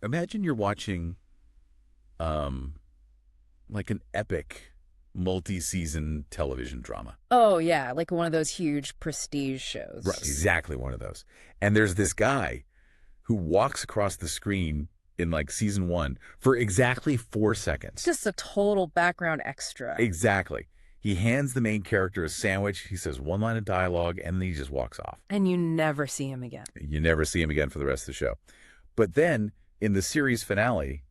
Imagine you're watching like an epic multi-season television drama. Oh, yeah, like one of those huge prestige shows. Right, exactly one of those. And there's this guy who walks across the screen in like season 1 for exactly 4 seconds. Just a total background extra. Exactly. He hands the main character a sandwich, he says one line of dialogue, and then he just walks off. And you never see him again. You never see him again for the rest of the show. But then, in the series finale,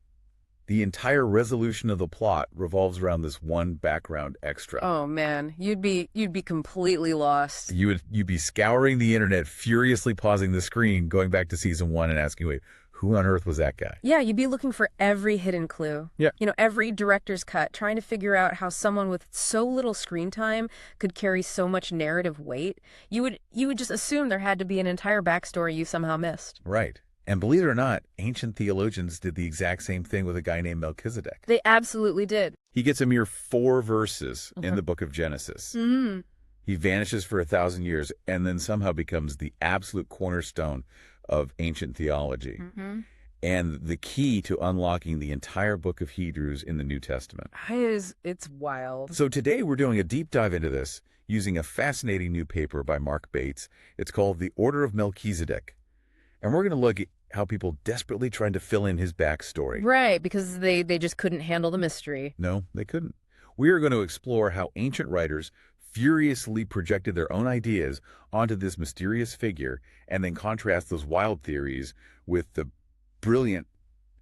the entire resolution of the plot revolves around this one background extra. Oh man, you'd be completely lost. You'd be scouring the internet, furiously pausing the screen, going back to season 1 and asking, wait, who on earth was that guy? Yeah, you'd be looking for every hidden clue. Yeah. You know, every director's cut, trying to figure out how someone with so little screen time could carry so much narrative weight. You would just assume there had to be an entire backstory you somehow missed. Right. And believe it or not, ancient theologians did the exact same thing with a guy named Melchizedek. They absolutely did. He gets a mere 4 verses in the book of Genesis. Mm-hmm. He vanishes for 1,000 years and then somehow becomes the absolute cornerstone of ancient theology. Mm-hmm. And the key to unlocking the entire book of Hebrews in the New Testament. It's wild. So today we're doing a deep dive into this using a fascinating new paper by Marc Bates. It's called The Order of Melchizedek. And we're going to look at how people desperately tried to fill in his backstory. Right, because they just couldn't handle the mystery. No, they couldn't. We are going to explore how ancient writers furiously projected their own ideas onto this mysterious figure and then contrast those wild theories with the brilliant,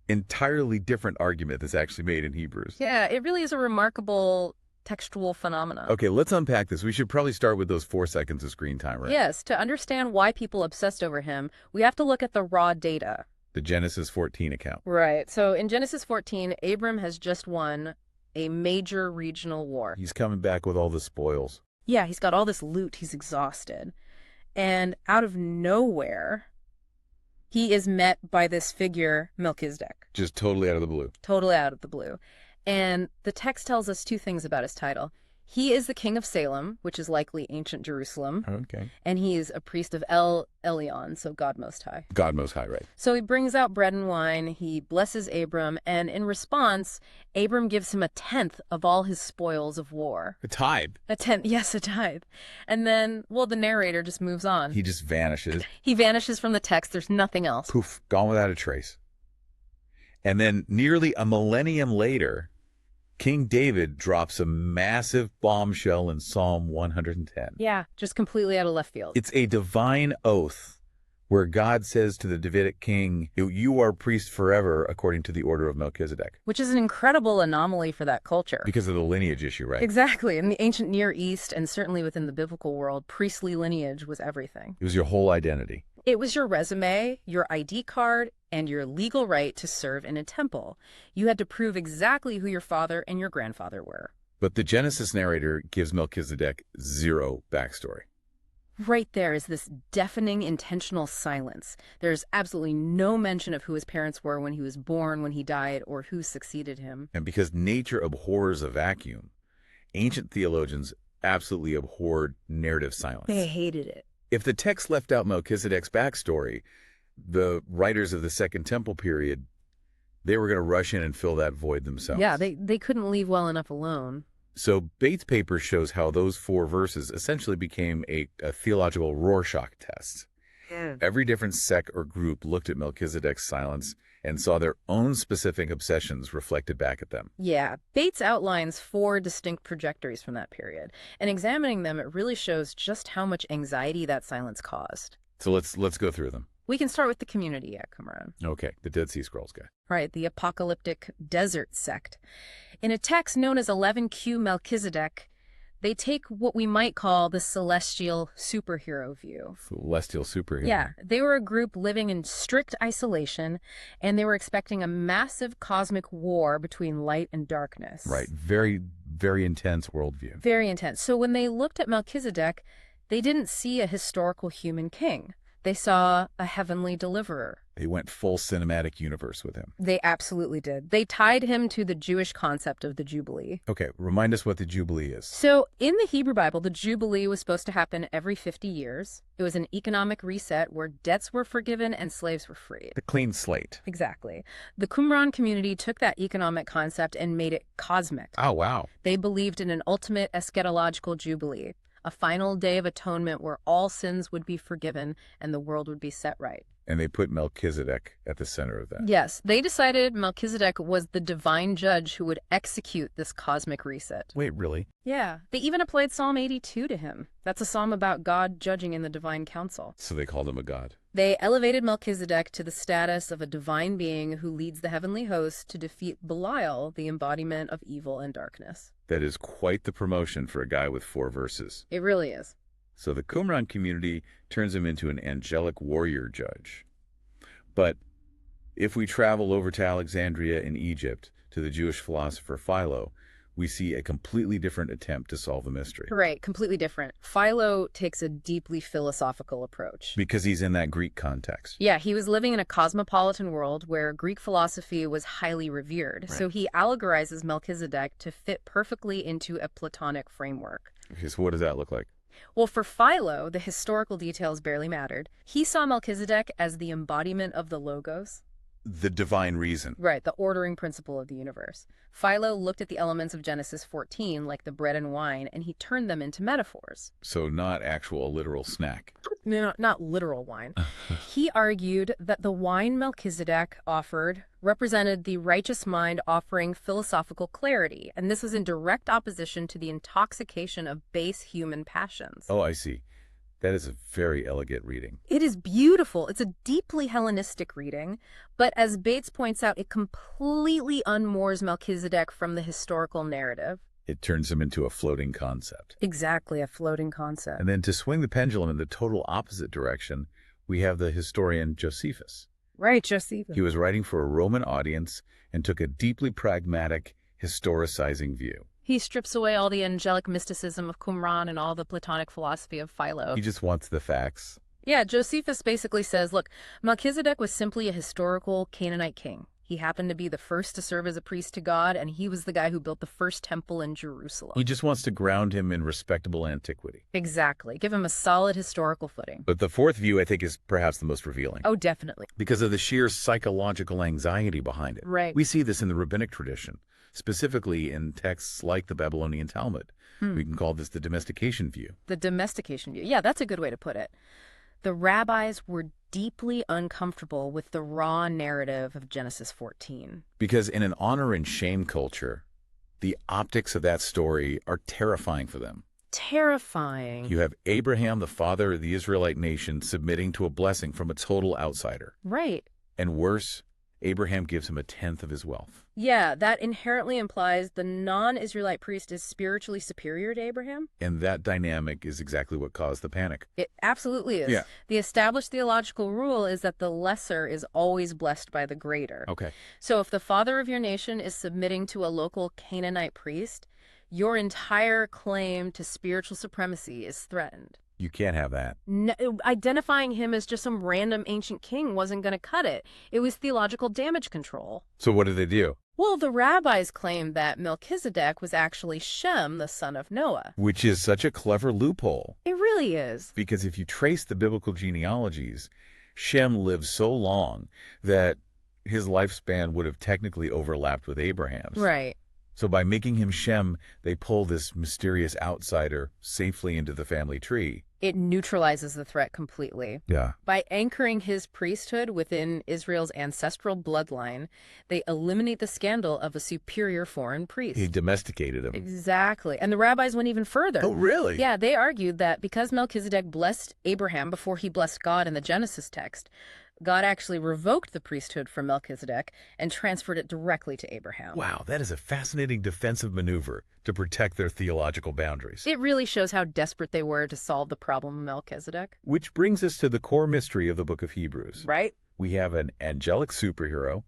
entirely different argument that's actually made in Hebrews. Yeah, it really is a remarkable textual phenomenon. Okay, let's unpack this. We should probably start with those 4 seconds of screen time, right? Yes, to understand why people obsessed over him, we have to look at the raw data. The Genesis 14 account. Right. So in Genesis 14, Abram has just won a major regional war. He's coming back with all the spoils. Yeah, he's got all this loot. He's exhausted. And out of nowhere, he is met by this figure, Melchizedek. Just totally out of the blue. Totally out of the blue. And the text tells us 2 things about his title. He is the king of Salem, which is likely ancient Jerusalem. Okay. And he is a priest of Elyon, so God Most High. God Most High, right. So he brings out bread and wine, he blesses Abram, and in response, Abram gives him 1/10 of all his spoils of war. A tithe. 1/10, yes, a tithe. And then, well, the narrator just moves on. He just vanishes. He vanishes from the text. There's nothing else. Poof, gone without a trace. And then nearly a millennium later, King David drops a massive bombshell in Psalm 110. Yeah, just completely out of left field. It's a divine oath where God says to the Davidic king, you are priest forever according to the order of Melchizedek. Which is an incredible anomaly for that culture. Because of the lineage issue, right? Exactly. In the ancient Near East, and certainly within the biblical world, priestly lineage was everything. It was your whole identity. It was your resume, your ID card, and your legal right to serve in a temple. You had to prove exactly who your father and your grandfather were. But the Genesis narrator gives Melchizedek 0 backstory. Right there is this deafening intentional silence. There's absolutely no mention of who his parents were when he was born, when he died, or who succeeded him. And because nature abhors a vacuum, ancient theologians absolutely abhorred narrative silence. They hated it. If the text left out Melchizedek's backstory, the writers of the Second Temple period, they were going to rush in and fill that void themselves. Yeah, they couldn't leave well enough alone. So Bates' paper shows how those 4 verses essentially became a theological Rorschach test. Yeah. Every different sect or group looked at Melchizedek's silence and saw their own specific obsessions reflected back at them. Yeah, Bates outlines 4 distinct trajectories from that period. And examining them, it really shows just how much anxiety that silence caused. So let's go through them. We can start with the community at Qumran. Okay, the Dead Sea Scrolls guy. Right, the apocalyptic desert sect. In a text known as 11Q Melchizedek, they take what we might call the celestial superhero view. Celestial superhero. Yeah, they were a group living in strict isolation, and they were expecting a massive cosmic war between light and darkness. Right, very, very intense worldview. Very intense. So when they looked at Melchizedek, they didn't see a historical human king. They saw a heavenly deliverer. They went full cinematic universe with him. They absolutely did. They tied him to the Jewish concept of the Jubilee. Okay, remind us what the Jubilee is. So in the Hebrew Bible, the Jubilee was supposed to happen every 50 years. It was an economic reset where debts were forgiven and slaves were freed. The clean slate. Exactly. The Qumran community took that economic concept and made it cosmic. Oh, wow. They believed in an ultimate eschatological Jubilee, a final day of atonement where all sins would be forgiven and the world would be set right. And they put Melchizedek at the center of that. Yes, they decided Melchizedek was the divine judge who would execute this cosmic reset. Wait, really? Yeah, they even applied Psalm 82 to him. That's a psalm about God judging in the divine council. So they called him a god. They elevated Melchizedek to the status of a divine being who leads the heavenly host to defeat Belial, the embodiment of evil and darkness. That is quite the promotion for a guy with 4 verses. It really is. So the Qumran community turns him into an angelic warrior judge. But if we travel over to Alexandria in Egypt, to the Jewish philosopher Philo, we see a completely different attempt to solve the mystery. Right, completely different. Philo takes a deeply philosophical approach. Because he's in that Greek context. Yeah, he was living in a cosmopolitan world where Greek philosophy was highly revered. Right. So he allegorizes Melchizedek to fit perfectly into a Platonic framework. Okay, so what does that look like? Well, for Philo, the historical details barely mattered. He saw Melchizedek as the embodiment of the Logos. The divine reason. Right, the ordering principle of the universe. Philo looked at the elements of Genesis 14, like the bread and wine, and he turned them into metaphors. So not actual literal snack. No, not literal wine. He argued that the wine Melchizedek offered represented the righteous mind offering philosophical clarity, and this was in direct opposition to the intoxication of base human passions. Oh, I see. That is a very elegant reading. It is beautiful. It's a deeply Hellenistic reading, but as Bates points out, it completely unmoors Melchizedek from the historical narrative. It turns him into a floating concept. Exactly, a floating concept. And then to swing the pendulum in the total opposite direction, we have the historian Josephus. Right, Josephus. He was writing for a Roman audience and took a deeply pragmatic, historicizing view. He strips away all the angelic mysticism of Qumran and all the Platonic philosophy of Philo. He just wants the facts. Yeah, Josephus basically says, look, Melchizedek was simply a historical Canaanite king. He happened to be the first to serve as a priest to God, and he was the guy who built the first temple in Jerusalem. He just wants to ground him in respectable antiquity. Exactly. Give him a solid historical footing. But the fourth view, I think, is perhaps the most revealing. Oh, definitely. Because of the sheer psychological anxiety behind it. Right. We see this in the Rabbinic tradition, specifically in texts like the Babylonian Talmud. We can call this the domestication view. The domestication view. Yeah, that's a good way to put it. The rabbis were deeply uncomfortable with the raw narrative of Genesis 14. Because in an honor and shame culture, the optics of that story are terrifying for them. Terrifying. You have Abraham, the father of the Israelite nation, submitting to a blessing from a total outsider. Right. And worse, Abraham gives him 1/10 of his wealth. Yeah, that inherently implies the non-Israelite priest is spiritually superior to Abraham. And that dynamic is exactly what caused the panic. It absolutely is. Yeah. The established theological rule is that the lesser is always blessed by the greater. Okay. So if the father of your nation is submitting to a local Canaanite priest, your entire claim to spiritual supremacy is threatened. You can't have that. No, identifying him as just some random ancient king wasn't going to cut it. It was theological damage control. So what did they do? Well, the rabbis claimed that Melchizedek was actually Shem, the son of Noah. Which is such a clever loophole. It really is. Because if you trace the biblical genealogies, Shem lived so long that his lifespan would have technically overlapped with Abraham's. Right. So by making him Shem, they pull this mysterious outsider safely into the family tree. It neutralizes the threat completely. Yeah. By anchoring his priesthood within Israel's ancestral bloodline, they eliminate the scandal of a superior foreign priest. He domesticated him. Exactly. And the rabbis went even further. Oh, really? Yeah, they argued that because Melchizedek blessed Abraham before he blessed God in the Genesis text, God actually revoked the priesthood from Melchizedek and transferred it directly to Abraham. Wow, that is a fascinating defensive maneuver to protect their theological boundaries. It really shows how desperate they were to solve the problem of Melchizedek. Which brings us to the core mystery of the book of Hebrews. Right? We have an angelic superhero,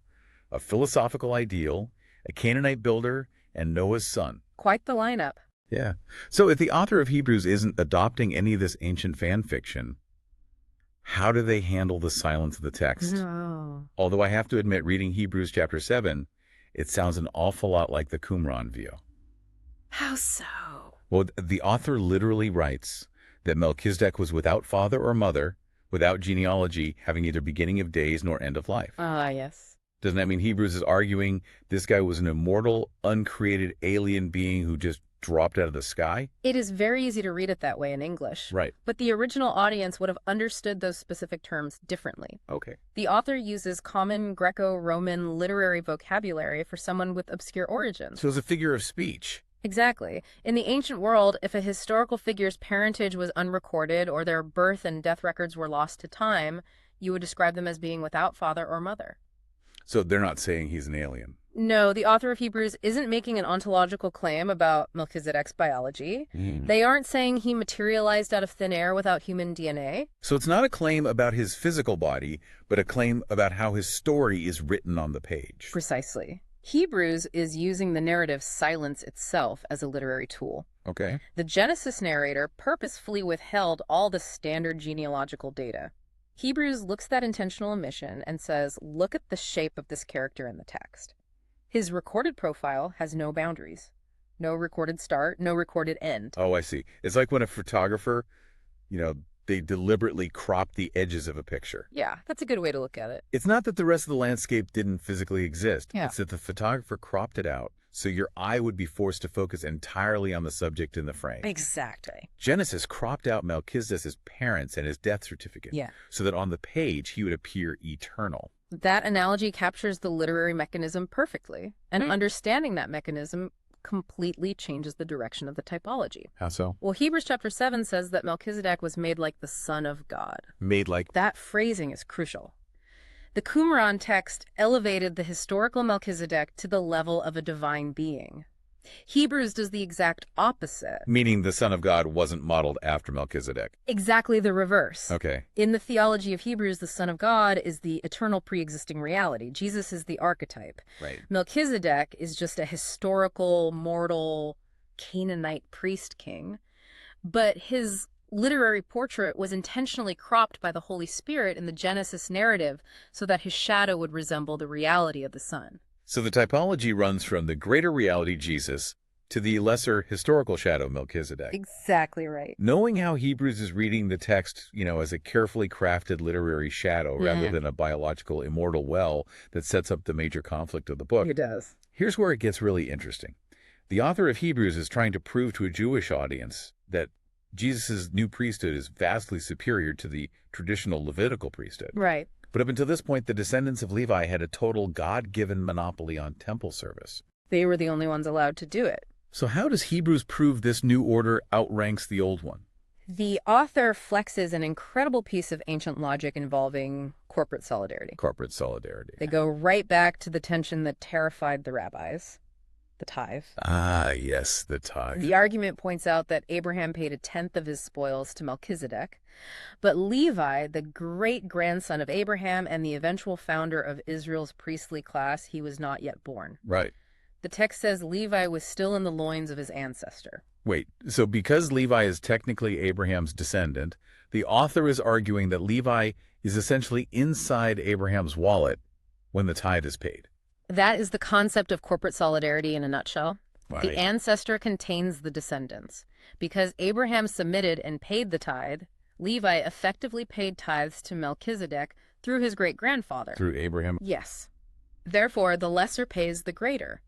a philosophical ideal, a Canaanite builder, and Noah's son. Quite the lineup. Yeah. So if the author of Hebrews isn't adopting any of this ancient fan fiction, How do they handle the silence of the text? No. Although I have to admit, reading Hebrews chapter 7, it sounds an awful lot like the Qumran view. How so? Well, the author literally writes that Melchizedek was without father or mother, without genealogy, having neither beginning of days nor end of life. Ah, yes. Doesn't that mean Hebrews is arguing this guy was an immortal, uncreated alien being who just dropped out of the sky? It is very easy to read it that way in English. Right. But the original audience would have understood those specific terms differently. Okay. The author uses common Greco-Roman literary vocabulary for someone with obscure origins. So it's a figure of speech. Exactly. In the ancient world, if a historical figure's parentage was unrecorded or their birth and death records were lost to time, you would describe them as being without father or mother. So they're not saying he's an alien. No, the author of Hebrews isn't making an ontological claim about Melchizedek's biology. They aren't saying he materialized out of thin air without human DNA. So it's not a claim about his physical body, but a claim about how his story is written on the page. Precisely. Hebrews is using the narrative silence itself as a literary tool. Okay. The Genesis narrator purposefully withheld all the standard genealogical data. Hebrews looks at that intentional omission and says, look at the shape of this character in the text. His recorded profile has no boundaries. No recorded start, no recorded end. Oh, I see. It's like when a photographer, they deliberately crop the edges of a picture. Yeah, that's a good way to look at it. It's not that the rest of the landscape didn't physically exist. Yeah. It's that the photographer cropped it out so your eye would be forced to focus entirely on the subject in the frame. Exactly. Genesis cropped out Melchizedek's parents and his death certificate so that on the page he would appear eternal. That analogy captures the literary mechanism perfectly, and understanding that mechanism completely changes the direction of the typology. How so? Well, Hebrews chapter 7 says that Melchizedek was made like the Son of God. Made like... That phrasing is crucial. The Qumran text elevated the historical Melchizedek to the level of a divine being. Hebrews does the exact opposite. Meaning the Son of God wasn't modeled after Melchizedek. Exactly the reverse. Okay. In the theology of Hebrews, the Son of God is the eternal pre-existing reality. Jesus is the archetype. Right. Melchizedek is just a historical, mortal, Canaanite priest king. But his literary portrait was intentionally cropped by the Holy Spirit in the Genesis narrative so that his shadow would resemble the reality of the Son. So the typology runs from the greater reality, Jesus, to the lesser historical shadow, Melchizedek. Exactly right. Knowing how Hebrews is reading the text, as a carefully crafted literary shadow rather than a biological immortal well that sets up the major conflict of the book. It does. Here's where it gets really interesting. The author of Hebrews is trying to prove to a Jewish audience that Jesus' new priesthood is vastly superior to the traditional Levitical priesthood. Right. But up until this point, the descendants of Levi had a total God-given monopoly on temple service. They were the only ones allowed to do it. So how does Hebrews prove this new order outranks the old one? The author flexes an incredible piece of ancient logic involving corporate solidarity. Corporate solidarity. They go right back to the tension that terrified the rabbis, the tithe. Ah, yes, the tithe. The argument points out that Abraham paid a tenth of his spoils to Melchizedek, but Levi, the great-grandson of Abraham and the eventual founder of Israel's priestly class, he was not yet born. Right. The text says Levi was still in the loins of his ancestor. Wait, so because Levi is technically Abraham's descendant, the author is arguing that Levi is essentially inside Abraham's wallet when the tithe is paid. That is the concept of corporate solidarity in a nutshell. Right. The ancestor contains the descendants. Because Abraham submitted and paid the tithe, Levi effectively paid tithes to Melchizedek through his great-grandfather. Through Abraham? Yes. Therefore, the lesser pays the greater.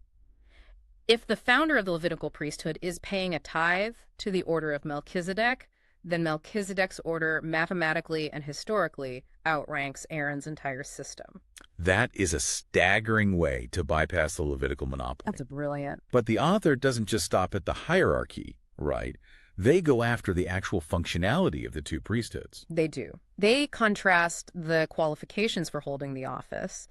If the founder of the Levitical priesthood is paying a tithe to the order of Melchizedek, then Melchizedek's order mathematically and historically outranks Aaron's entire system. That is a staggering way to bypass the Levitical monopoly. That's brilliant. But the author doesn't just stop at the hierarchy, right? They go after the actual functionality of the two priesthoods. They do. They contrast the qualifications for holding the office.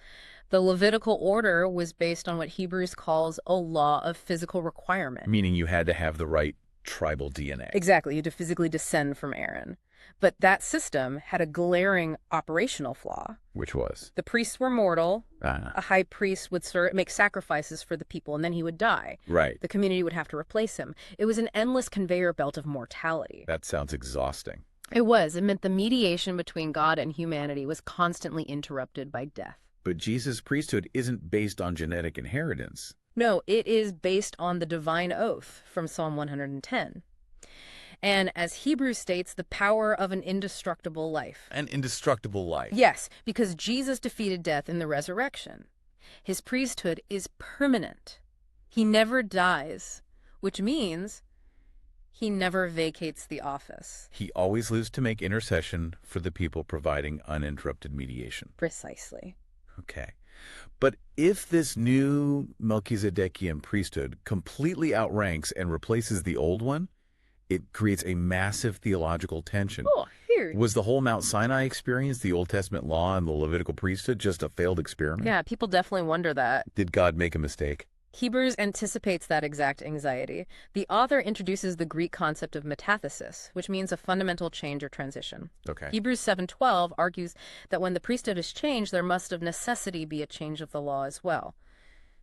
The Levitical order was based on what Hebrews calls a law of physical requirement. Meaning you had to have the right tribal DNA. Exactly. You had to physically descend from Aaron. But that system had a glaring operational flaw. Which was? The priests were mortal. A high priest would make sacrifices for the people, and then he would die. Right. The community would have to replace him. It was an endless conveyor belt of mortality. That sounds exhausting. It was. It meant the mediation between God and humanity was constantly interrupted by death. But Jesus' priesthood isn't based on genetic inheritance. No, it is based on the divine oath from Psalm 110. And as Hebrews states, the power of an indestructible life. An indestructible life. Yes, because Jesus defeated death in the resurrection. His priesthood is permanent. He never dies, which means he never vacates the office. He always lives to make intercession for the people, providing uninterrupted mediation. Precisely. Okay. But if this new Melchizedekian priesthood completely outranks and replaces the old one, it creates a massive theological tension. Oh, here. Was the whole Mount Sinai experience, the Old Testament law and the Levitical priesthood, just a failed experiment? Yeah, people definitely wonder that. Did God make a mistake? Hebrews anticipates that exact anxiety. The author introduces the Greek concept of metathesis, which means a fundamental change or transition. Okay. Hebrews 7:12 argues that when the priesthood is changed, there must of necessity be a change of the law as well.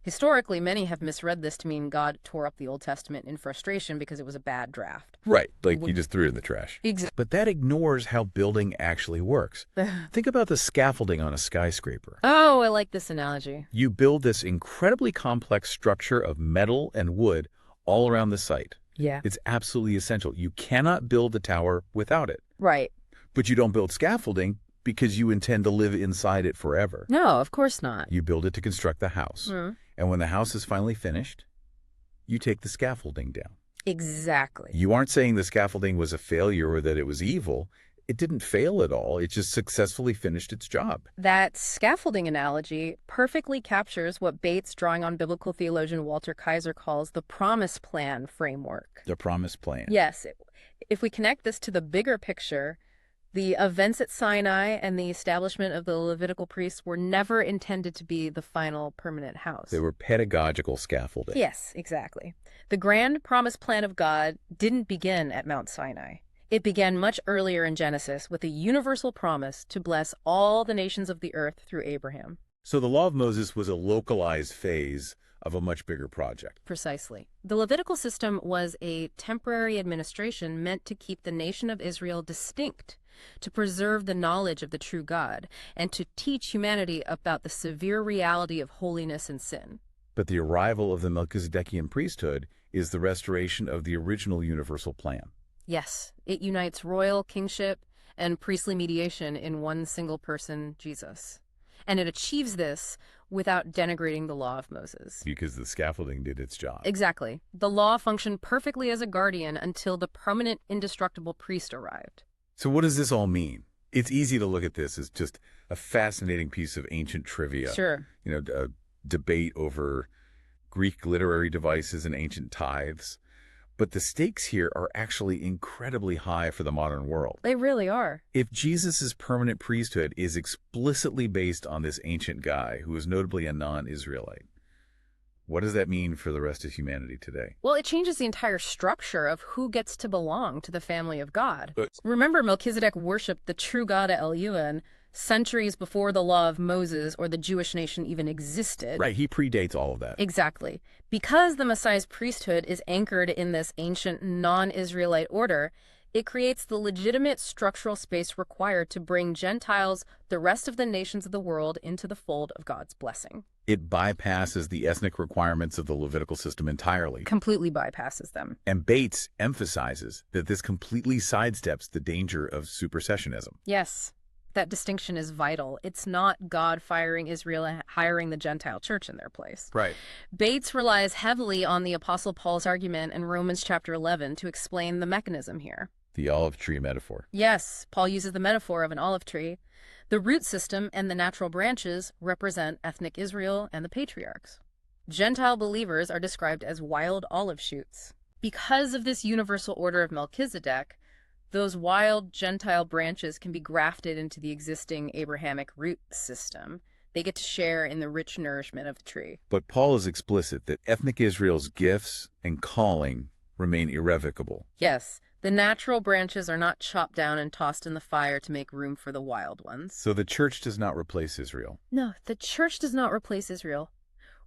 Historically, many have misread this to mean God tore up the Old Testament in frustration because it was a bad draft. Right, like you just threw it in the trash. Exactly. But that ignores how building actually works. Think about the scaffolding on a skyscraper. Oh, I like this analogy. You build this incredibly complex structure of metal and wood all around the site. Yeah. It's absolutely essential. You cannot build the tower without it. Right. But you don't build scaffolding because you intend to live inside it forever. No, of course not. You build it to construct the house. Mm. And when the house is finally finished, you take the scaffolding down. Exactly. You aren't saying the scaffolding was a failure or that it was evil. It didn't fail at all. It just successfully finished its job. That scaffolding analogy perfectly captures what Bates, drawing on biblical theologian Walter Kaiser, calls the promise plan framework. The promise plan. Yes. If we connect this to the bigger picture, the events at Sinai and the establishment of the Levitical priests were never intended to be the final permanent house. They were pedagogical scaffolding. Yes, exactly. The grand promise plan of God didn't begin at Mount Sinai. It began much earlier in Genesis with a universal promise to bless all the nations of the earth through Abraham. So the law of Moses was a localized phase of a much bigger project. Precisely. The Levitical system was a temporary administration meant to keep the nation of Israel distinct, to preserve the knowledge of the true God, and to teach humanity about the severe reality of holiness and sin. But the arrival of the Melchizedekian priesthood is the restoration of the original universal plan. Yes, it unites royal kingship and priestly mediation in one single person, Jesus. And it achieves this without denigrating the law of Moses. Because the scaffolding did its job. Exactly. The law functioned perfectly as a guardian until the permanent indestructible priest arrived. So what does this all mean? It's easy to look at this as just a fascinating piece of ancient trivia. Sure. You know, a debate over Greek literary devices and ancient tithes. But the stakes here are actually incredibly high for the modern world. They really are. If Jesus' permanent priesthood is explicitly based on this ancient guy who is notably a non-Israelite, what does that mean for the rest of humanity today? Well, it changes the entire structure of who gets to belong to the family of God. Remember, Melchizedek worshipped the true God Elyon centuries before the law of Moses or the Jewish nation even existed. Right, he predates all of that. Exactly. Because the Messiah's priesthood is anchored in this ancient non-Israelite order, it creates the legitimate structural space required to bring Gentiles, the rest of the nations of the world, into the fold of God's blessing. It bypasses the ethnic requirements of the Levitical system entirely. Completely bypasses them. And Bates emphasizes that this completely sidesteps the danger of supersessionism. Yes, that distinction is vital. It's not God firing Israel and hiring the Gentile church in their place. Right. Bates relies heavily on the Apostle Paul's argument in Romans chapter 11 to explain the mechanism here. The olive tree metaphor. Yes, Paul uses the metaphor of an olive tree. The root system and the natural branches represent ethnic Israel and the patriarchs. Gentile believers are described as wild olive shoots. Because of this universal order of Melchizedek, those wild Gentile branches can be grafted into the existing Abrahamic root system. They get to share in the rich nourishment of the tree. But Paul is explicit that ethnic Israel's gifts and calling remain irrevocable. Yes, the natural branches are not chopped down and tossed in the fire to make room for the wild ones. So the church does not replace Israel. No, the church does not replace Israel.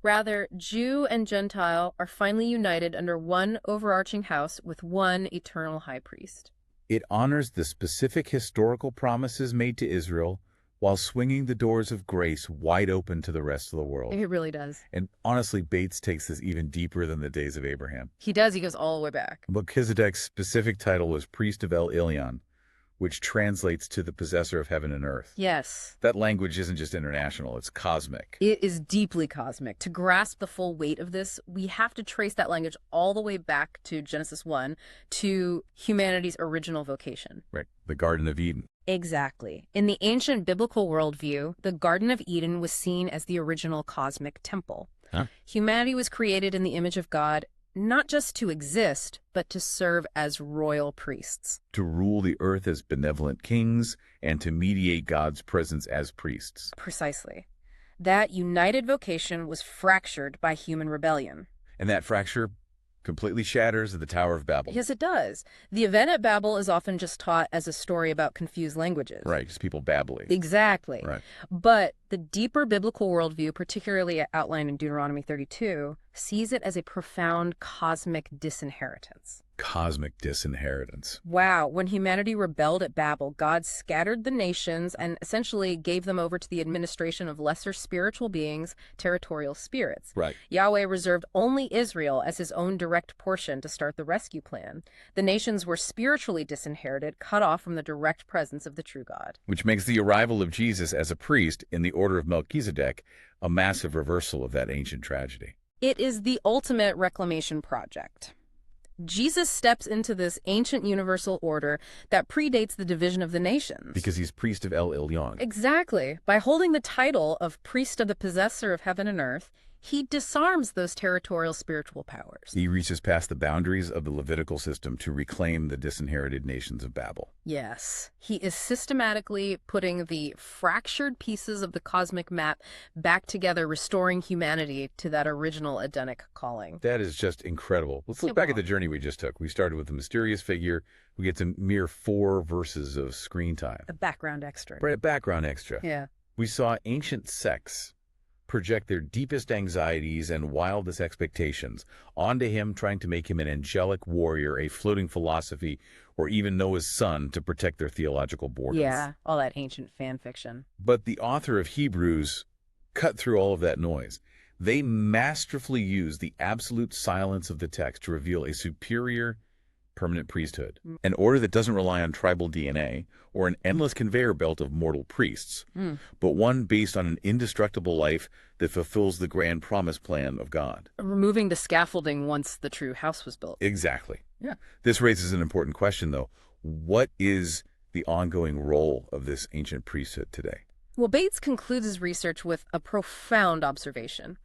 Rather, Jew and Gentile are finally united under one overarching house with one eternal high priest. It honors the specific historical promises made to Israel while swinging the doors of grace wide open to the rest of the world. It really does. And honestly, Bates takes this even deeper than the days of Abraham. He does. He goes all the way back. Melchizedek's specific title was Priest of Elyon, which translates to the possessor of heaven and earth. Yes. That language isn't just international, it's cosmic. It is deeply cosmic. To grasp the full weight of this, we have to trace that language all the way back to Genesis 1, to humanity's original vocation. Right, the Garden of Eden. Exactly. In the ancient biblical worldview, the Garden of Eden was seen as the original cosmic temple. Huh? Humanity was created in the image of God, not just to exist, but to serve as royal priests. To rule the earth as benevolent kings and to mediate God's presence as priests. Precisely. That united vocation was fractured by human rebellion. And that fracture completely shatters at the Tower of Babel. Yes, it does. The event at Babel is often just taught as a story about confused languages. Right, just people babbling. Exactly. Right. But the deeper biblical worldview, particularly outlined in Deuteronomy 32, sees it as a profound cosmic disinheritance. Cosmic disinheritance. Wow. When humanity rebelled at Babel, God scattered the nations and essentially gave them over to the administration of lesser spiritual beings, territorial spirits. Right. Yahweh reserved only Israel as his own direct portion to start the rescue plan. The nations were spiritually disinherited, cut off from the direct presence of the true God. Which makes the arrival of Jesus as a priest in the Order of Melchizedek a massive reversal of that ancient tragedy. It is the ultimate reclamation project. Jesus steps into this ancient universal order that predates the division of the nations. Because he's priest of Elyon. Exactly. By holding the title of priest of the possessor of heaven and earth, he disarms those territorial spiritual powers. He reaches past the boundaries of the Levitical system to reclaim the disinherited nations of Babel. Yes. He is systematically putting the fractured pieces of the cosmic map back together, restoring humanity to that original Edenic calling. That is just incredible. Let's look back at the journey we just took. We started with a mysterious figure. We get to mere 4 verses of screen time. A background extra. Right, a background extra. Yeah. We saw ancient sects project their deepest anxieties and wildest expectations onto him, trying to make him an angelic warrior, a floating philosophy, or even Noah's son to protect their theological borders. Yeah, all that ancient fan fiction. But the author of Hebrews cut through all of that noise. They masterfully used the absolute silence of the text to reveal a superior permanent priesthood, an order that doesn't rely on tribal DNA or an endless conveyor belt of mortal priests, but one based on an indestructible life that fulfills the grand promise plan of God. Removing the scaffolding once the true house was built. Exactly. Yeah. This raises an important question, though. What is the ongoing role of this ancient priesthood today? Well, Bates concludes his research with a profound observation.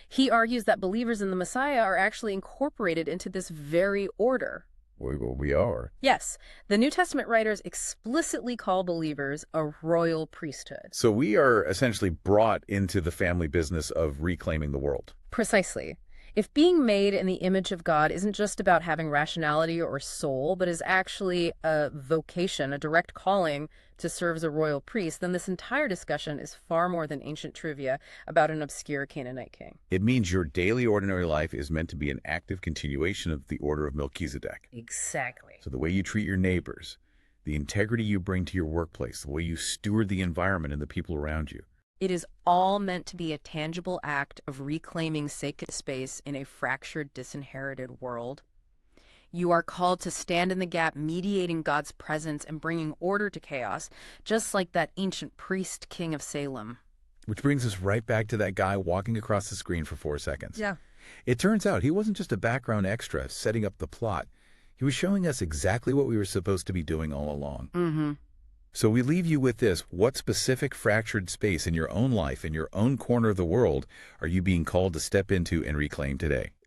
He argues that believers in the Messiah are actually incorporated into this very order. We are. Yes, the New Testament writers explicitly call believers a royal priesthood. So we are essentially brought into the family business of reclaiming the world. Precisely. If being made in the image of God isn't just about having rationality or soul, but is actually a vocation, a direct calling to serve as a royal priest, then this entire discussion is far more than ancient trivia about an obscure Canaanite king. It means your daily ordinary life is meant to be an active continuation of the Order of Melchizedek. Exactly. So the way you treat your neighbors, the integrity you bring to your workplace, the way you steward the environment and the people around you. It is all meant to be a tangible act of reclaiming sacred space in a fractured, disinherited world. You are called to stand in the gap, mediating God's presence and bringing order to chaos, just like that ancient priest king of Salem. Which brings us right back to that guy walking across the screen for 4 seconds. Yeah. It turns out he wasn't just a background extra setting up the plot. He was showing us exactly what we were supposed to be doing all along. Mm-hmm. So we leave you with this. What specific fractured space in your own life, in your own corner of the world, are you being called to step into and reclaim today?